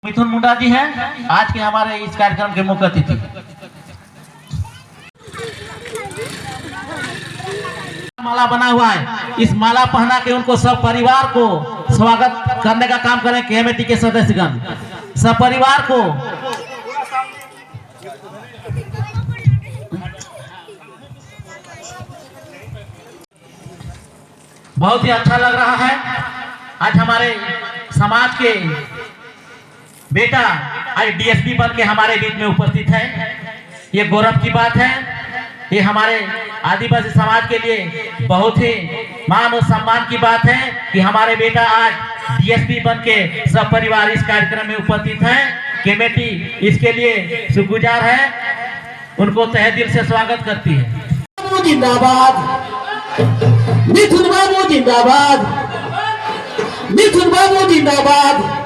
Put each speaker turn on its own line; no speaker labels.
मिथुन मुंडा जी हैं आज के हमारे इस कार्यक्रम के मुख्य अतिथि। माला बना हुआ है, इस माला पहना के उनको सब परिवार को स्वागत करने का काम करें। कमेटी के सदस्यगण सब परिवार को बहुत ही अच्छा लग रहा है। आज हमारे समाज के बेटा आज डीएसपी बन के हमारे बीच में उपस्थित है, ये गौरव की बात है। ये हमारे आदिवासी समाज के लिए बहुत ही मान और सम्मान की बात है कि हमारे बेटा आज डीएसपी बन के सब परिवार इस कार्यक्रम में उपस्थित है। कमेटी इसके लिए शुक्रगुजार है, उनको तहे दिल से स्वागत करती है।
जिंदाबाद मिथुन बाबू, जिंदाबाद मिथुन बाबू, जिंदाबाद।